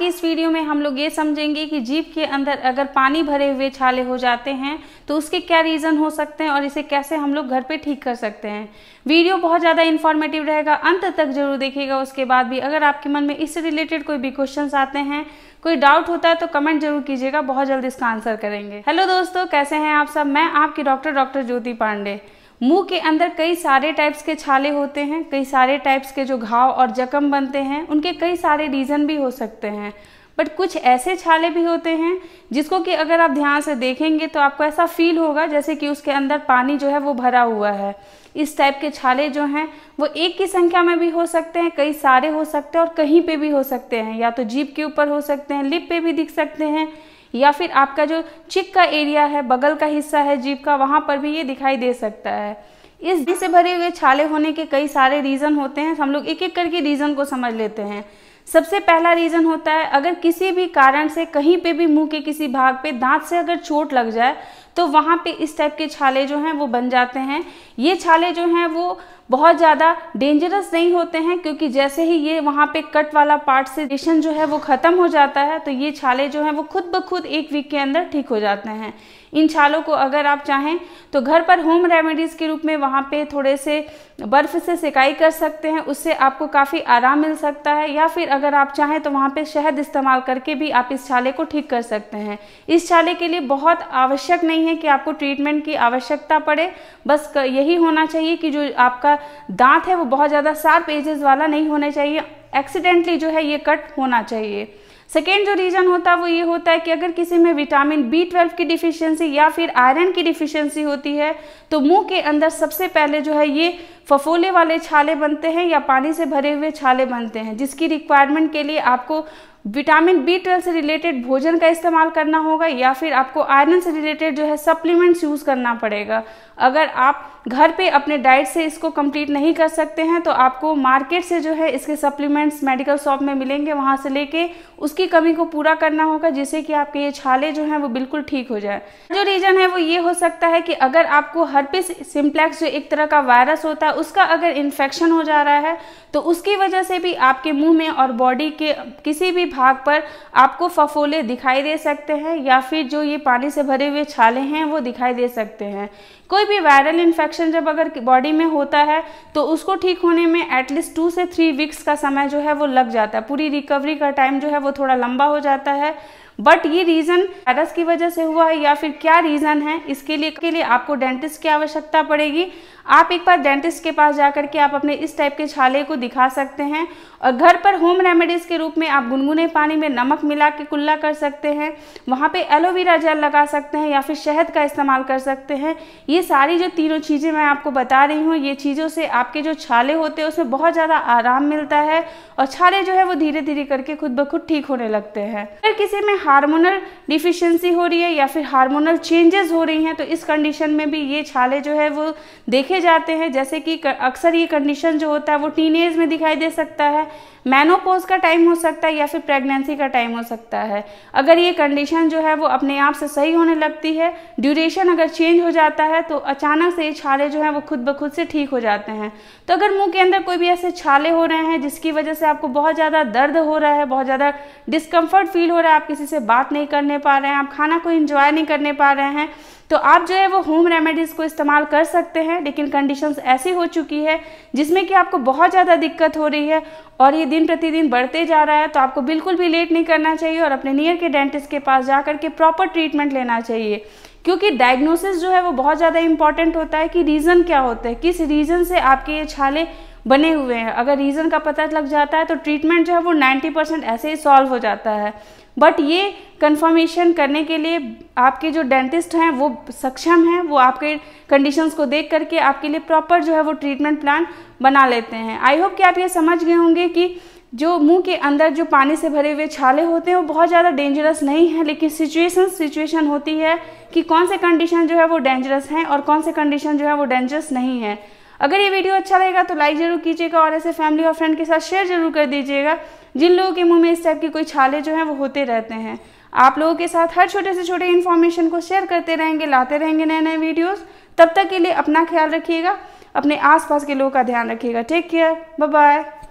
की इस वीडियो में हम लोग ये समझेंगे कि जीभ के अंदर अगर पानी भरे हुए छाले हो जाते हैं तो उसके क्या रीज़न हो सकते हैं और इसे कैसे हम लोग घर पे ठीक कर सकते हैं। वीडियो बहुत ज़्यादा इन्फॉर्मेटिव रहेगा, अंत तक जरूर देखिएगा। उसके बाद भी अगर आपके मन में इससे रिलेटेड कोई भी क्वेश्चंस आते हैं, कोई डाउट होता है तो कमेंट जरूर कीजिएगा, बहुत जल्द इसका आंसर करेंगे। हेलो दोस्तों, कैसे हैं आप सब। मैं आपकी डॉक्टर ज्योति पांडे। मुंह के अंदर कई सारे टाइप्स के छाले होते हैं, कई सारे टाइप्स के जो घाव और जख्म बनते हैं, उनके कई सारे रीज़न भी हो सकते हैं। बट कुछ ऐसे छाले भी होते हैं जिसको कि अगर आप ध्यान से देखेंगे तो आपको ऐसा फील होगा जैसे कि उसके अंदर पानी जो है वो भरा हुआ है। इस टाइप के छाले जो हैं वो एक की संख्या में भी हो सकते हैं, कई सारे हो सकते हैं और कहीं पे भी हो सकते हैं। या तो जीभ के ऊपर हो सकते हैं, लिप पे भी दिख सकते हैं, या फिर आपका जो चिक का एरिया है, बगल का हिस्सा है जीभ का, वहाँ पर भी ये दिखाई दे सकता है। इस जीभ से भरे हुए छाले होने के कई सारे रीज़न होते हैं। हम लोग एक एक करके रीज़न को समझ लेते हैं। सबसे पहला रीज़न होता है अगर किसी भी कारण से कहीं पे भी मुंह के किसी भाग पे दांत से अगर चोट लग जाए तो वहाँ पे इस टाइप के छाले जो हैं वो बन जाते हैं। ये छाले जो हैं वो बहुत ज़्यादा डेंजरस नहीं होते हैं, क्योंकि जैसे ही ये वहाँ पे कट वाला पार्ट से इरिटेशन जो है वो ख़त्म हो जाता है तो ये छाले जो हैं वो खुद ब खुद एक वीक के अंदर ठीक हो जाते हैं। इन छालों को अगर आप चाहें तो घर पर होम रेमेडीज़ के रूप में वहाँ पे थोड़े से बर्फ़ से सिकाई कर सकते हैं, उससे आपको काफ़ी आराम मिल सकता है। या फिर अगर आप चाहें तो वहाँ पे शहद इस्तेमाल करके भी आप इस छाले को ठीक कर सकते हैं। इस छाले के लिए बहुत आवश्यक नहीं है कि आपको ट्रीटमेंट की आवश्यकता पड़े, बस यही होना चाहिए कि जो आपका दांत है वो बहुत ज़्यादा शार्प एजेस वाला नहीं होना चाहिए, एक्सीडेंटली जो है ये कट होना चाहिए। सेकेंड जो रीज़न होता है वो ये होता है कि अगर किसी में विटामिन B12 की डिफिशियंसी या फिर आयरन की डिफिशियंसी होती है तो मुंह के अंदर सबसे पहले जो है ये फफोले वाले छाले बनते हैं या पानी से भरे हुए छाले बनते हैं, जिसकी रिक्वायरमेंट के लिए आपको विटामिन B12 से रिलेटेड भोजन का इस्तेमाल करना होगा या फिर आपको आयरन से रिलेटेड जो है सप्लीमेंट्स यूज़ करना पड़ेगा। अगर आप घर पे अपने डाइट से इसको कंप्लीट नहीं कर सकते हैं तो आपको मार्केट से जो है इसके सप्लीमेंट्स मेडिकल शॉप में मिलेंगे, वहाँ से लेके उसकी कमी को पूरा करना होगा, जिससे कि आपके ये छाले जो हैं वो बिल्कुल ठीक हो जाए। जो रीज़न है वो ये हो सकता है कि अगर आपको हर्पिस सिम्प्लेक्स जो एक तरह का वायरस होता है उसका अगर इन्फेक्शन हो जा रहा है तो उसकी वजह से भी आपके मुंह में और बॉडी के किसी भी भाग पर आपको फफोले दिखाई दे सकते हैं या फिर जो ये पानी से भरे हुए छाले हैं वो दिखाई दे सकते हैं। कोई भी वायरल इन्फेक्शन जब अगर बॉडी में होता है तो उसको ठीक होने में एटलीस्ट 2 से 3 वीक्स का समय जो है वो लग जाता है। पूरी रिकवरी का टाइम जो है वो थोड़ा लंबा हो जाता है। बट ये रीज़न वायरस की वजह से हुआ है या फिर क्या रीज़न है, इसके लिए आपको डेंटिस्ट की आवश्यकता पड़ेगी। आप एक बार डेंटिस्ट के पास जाकर के आप अपने इस टाइप के छाले को दिखा सकते हैं और घर पर होम रेमेडीज़ के रूप में आप गुनगुने पानी में नमक मिला के कुल्ला कर सकते हैं, वहाँ पे एलोवेरा जेल लगा सकते हैं या फिर शहद का इस्तेमाल कर सकते हैं। ये सारी जो तीनों चीज़ें मैं आपको बता रही हूँ, ये चीज़ों से आपके जो छाले होते हैं उसमें बहुत ज़्यादा आराम मिलता है और छाले जो है वो धीरे धीरे करके खुद ब खुद ठीक होने लगते हैं। अगर किसी में हार्मोनल डिफिशियंसी हो रही है या फिर हार्मोनल चेंजेस हो रही हैं तो इस कंडीशन में भी ये छाले जो है वो देखे जाते हैं। जैसे कि अक्सर ये कंडीशन जो होता है वो टीन एज में दिखाई दे सकता है, मेनोपॉज का टाइम हो सकता है या फिर प्रेगनेंसी का टाइम हो सकता है। अगर ये कंडीशन जो है वो अपने आप से सही होने लगती है, ड्यूरेशन अगर चेंज हो जाता है तो अचानक से ये छाले जो हैं वो खुद ब खुद से ठीक हो जाते हैं। तो अगर मुंह के अंदर कोई भी ऐसे छाले हो रहे हैं जिसकी वजह से आपको बहुत ज़्यादा दर्द हो रहा है, बहुत ज़्यादा डिस्कम्फर्ट फील हो रहा है, आप किसी से बात नहीं करने पा रहे हैं, आप खाना को एंजॉय नहीं करने पा रहे हैं, तो आप जो है वो होम रेमेडीज़ को इस्तेमाल कर सकते हैं। लेकिन कंडीशंस ऐसी हो चुकी है जिसमें कि आपको बहुत ज़्यादा दिक्कत हो रही है और ये दिन प्रतिदिन बढ़ते जा रहा है, तो आपको बिल्कुल भी लेट नहीं करना चाहिए और अपने नियर के डेंटिस्ट के पास जा कर के प्रॉपर ट्रीटमेंट लेना चाहिए। क्योंकि डायग्नोसिस जो है वो बहुत ज़्यादा इंपॉर्टेंट होता है कि रीज़न क्या होता है, किस रीज़न से आपके ये छाले बने हुए हैं। अगर रीज़न का पता लग जाता है तो ट्रीटमेंट जो है वो 90% ऐसे ही सॉल्व हो जाता है। बट ये कंफर्मेशन करने के लिए आपके जो डेंटिस्ट हैं वो सक्षम हैं, वो आपके कंडीशंस को देख करके आपके लिए प्रॉपर जो है वो ट्रीटमेंट प्लान बना लेते हैं। आई होप कि आप ये समझ गए होंगे कि जो मुंह के अंदर जो पानी से भरे हुए छाले होते हैं वो बहुत ज़्यादा डेंजरस नहीं है, लेकिन सिचुएशन होती है कि कौन से कंडीशन जो है वो डेंजरस हैं और कौन से कंडीशन जो है वो डेंजरस नहीं है। अगर ये वीडियो अच्छा रहेगा तो लाइक ज़रूर कीजिएगा और ऐसे फैमिली और फ्रेंड के साथ शेयर ज़रूर कर दीजिएगा जिन लोगों के मुंह में इस टाइप के कोई छाले जो हैं वो होते रहते हैं। आप लोगों के साथ हर छोटे से छोटे इन्फॉर्मेशन को शेयर करते रहेंगे, लाते रहेंगे नए नए वीडियोस। तब तक के लिए अपना ख्याल रखिएगा, अपने आसपास के लोगों का ध्यान रखिएगा। Take care, bye bye.